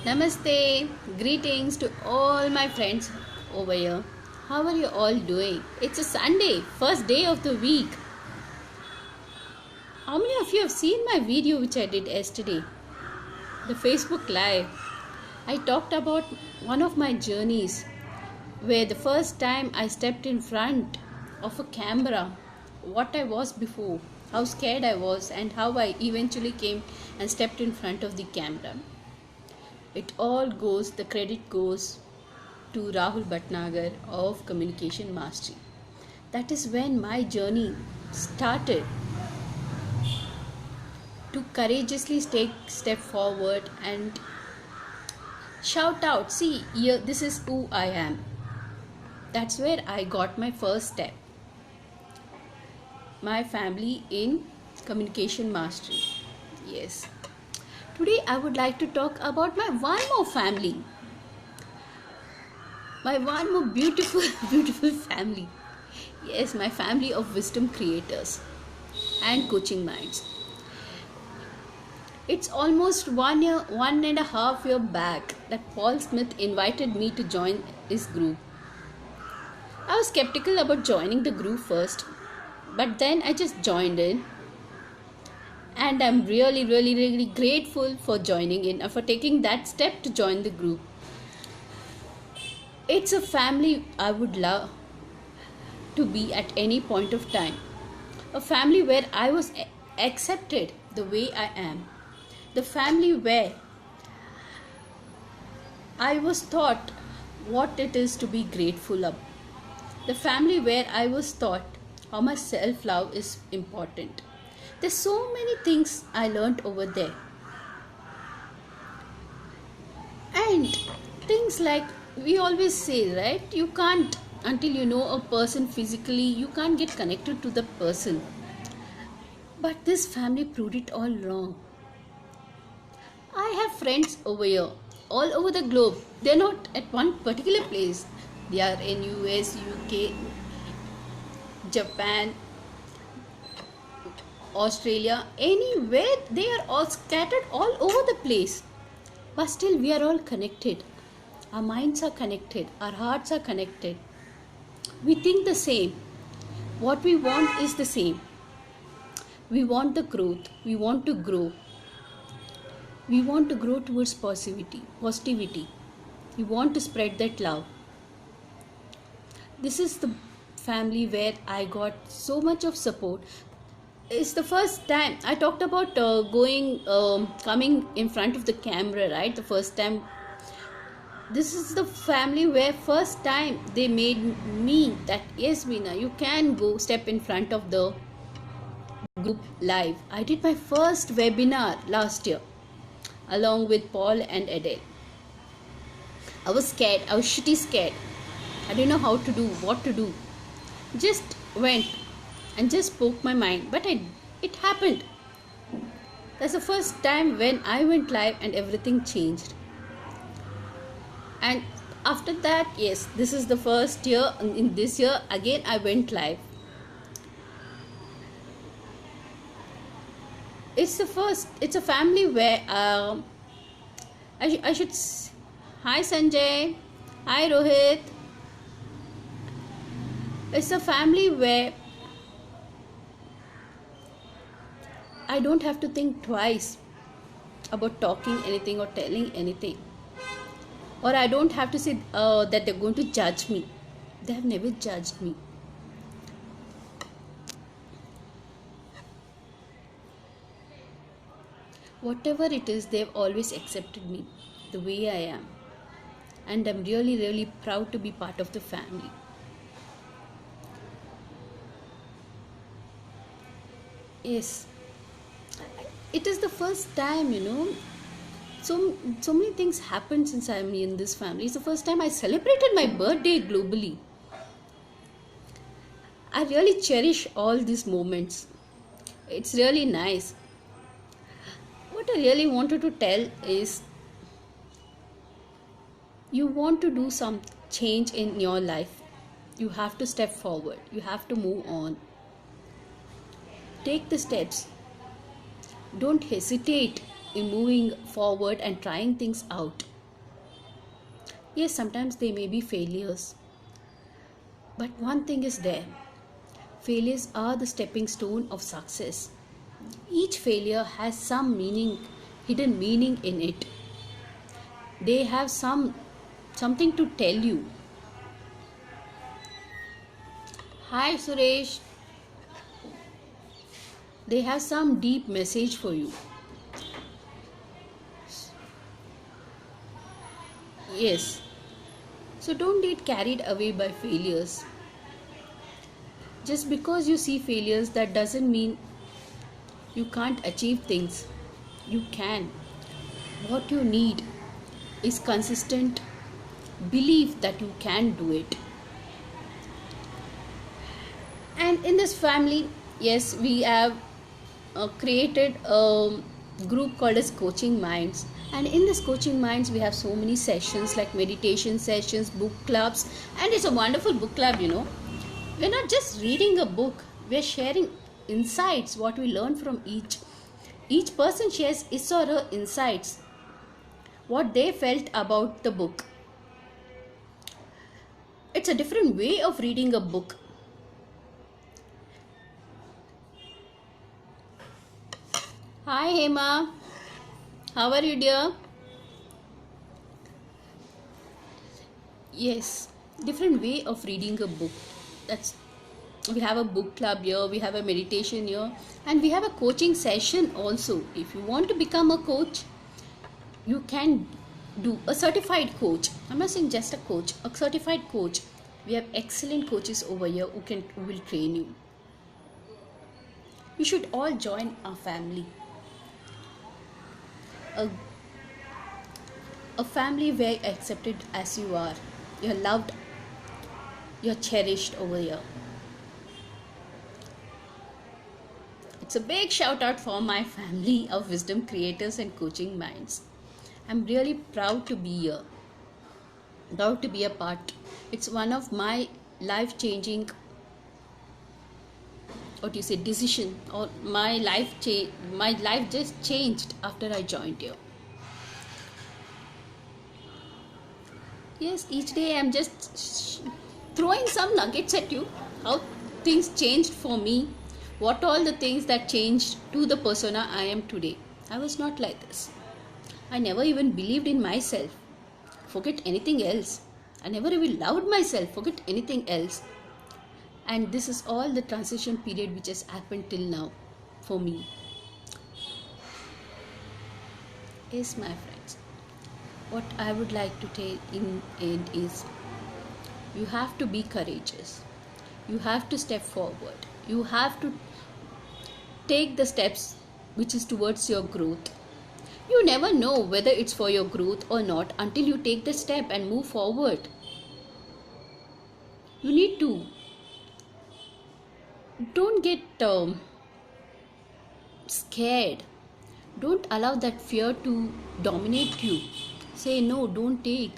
Namaste, greetings to all my friends over here. How are you all doing? It's a Sunday, first day of the week. How many of you have seen my video which I did yesterday? The Facebook Live. I talked about one of my journeys where the first time I stepped in front of a camera, what I was before, how scared I was, and how I eventually came and stepped in front of the camera. The credit goes to Rahul Bhatnagar of Communication Mastery. That is when my journey started to courageously take step forward and shout out, see, here, this is who I am. That's where I got my first step. My family in Communication Mastery. Yes. Today I would like to talk about my one more family. My one more beautiful, beautiful family. Yes, my family of wisdom creators and coaching minds. It's almost 1.5 year back that Paul Smith invited me to join his group. I was skeptical about joining the group first, but then I just joined in. And I'm really grateful for joining in, for taking that step to join the group. It's a family I would love to be at any point of time. A family where I was accepted the way I am. The family where I was taught what it is to be grateful of. The family where I was taught how much self-love is important. There's so many things I learned over there. And things like we always say, right? You can't, until you know a person physically, you can't get connected to the person. But this family proved it all wrong. I have friends over here, all over the globe. They're not at one particular place. They are in US, UK, Japan, Australia, anywhere. They are all scattered all over the place. But still we are all connected. Our minds are connected. Our hearts are connected. We think the same. What we want is the same. We want the growth. We want to grow. We want to grow towards positivity. We want to spread that love. This is the family where I got so much of support. It's the first time I talked about coming in front of the camera, right? The first time. This is the family where first time they made me that, yes, Veena, you can go step in front of the group live. I did my first webinar last year along with Paul and Adele. I was scared. I was shitty scared. I didn't know how to do, what to do. Just went and just spoke my mind, but it happened. That's the first time when I went live and everything changed. And after that, yes, this is the first year. In this year again I went live. It's a family where I should hi Sanjay, hi Rohit. It's a family where I don't have to think twice about talking anything or telling anything. Or I don't have to say that they're going to judge me. They have never judged me. Whatever it is, they've always accepted me the way I am. And I'm really proud to be part of the family. Yes. It is the first time, so many things happened since I'm in this family. It's the first time I celebrated my birthday globally. I really cherish all these moments. It's really nice. What I really wanted to tell is, you want to do some change in your life. You have to step forward. You have to move on. Take the steps. Don't hesitate in moving forward and trying things out. Yes, sometimes they may be failures, but one thing is there: failures are the stepping stone of success. Each failure has some meaning, hidden meaning in it. They have something to tell you. Hi Suresh, they have some deep message for you. Yes, so don't get carried away by failures. Just because you see failures, that doesn't mean you can't achieve things. You can. What you need is consistent belief that you can do it. And in this family, yes, we have created a group called as Coaching Minds. And in this Coaching Minds, we have so many sessions like meditation sessions, book clubs, and it's a wonderful book club, We're not just reading a book, we're sharing insights, what we learn from each person shares his or her insights, what they felt about the book. It's a different way of reading a book. Hi Hema, how are you, dear? Yes, different way of reading a book. That's We have a book club here, we have a meditation here, and we have a coaching session also. If you want to become a coach, you can do a certified coach. I'm not saying just a coach, a certified coach. We have excellent coaches over here who will train you. You should all join our family. A family where you're accepted as you are. You're loved, you're cherished over here. It's a big shout out for my family of wisdom creators and coaching minds. I'm really proud to be here, proud to be a part. It's one of my life changing, decision, or my life just changed after I joined here. Yes, each day I'm just throwing some nuggets at you, how things changed for me, what all the things that changed to the persona I am today. I was not like this. I never even believed in myself. Forget anything else. I never even loved myself. Forget anything else. And this is all the transition period which has happened till now for me. Yes, my friends. What I would like to tell in end is, you have to be courageous. You have to step forward. You have to take the steps which is towards your growth. You never know whether it's for your growth or not until you take the step and move forward. You need to. Don't get scared. Don't allow that fear to dominate you. Say no, don't take.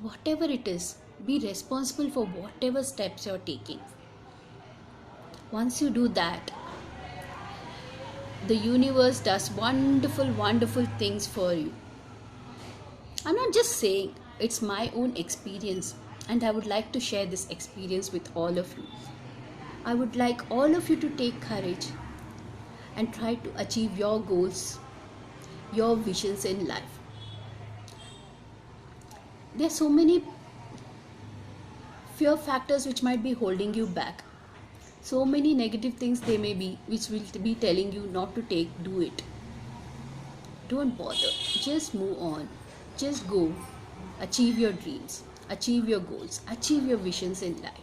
Whatever it is, be responsible for whatever steps you're taking. Once you do that, the universe does wonderful, wonderful things for you. I'm not just saying, it's my own experience, and I would like to share this experience with all of you. I would like all of you to take courage and try to achieve your goals, your visions in life. There are so many fear factors which might be holding you back. So many negative things they may be which will be telling you not to do it. Don't bother. Just move on. Just go. Achieve your dreams. Achieve your goals. Achieve your visions in life.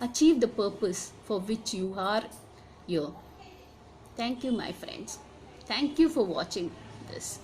Achieve the purpose for which you are here. Thank you, my friends. Thank you for watching this.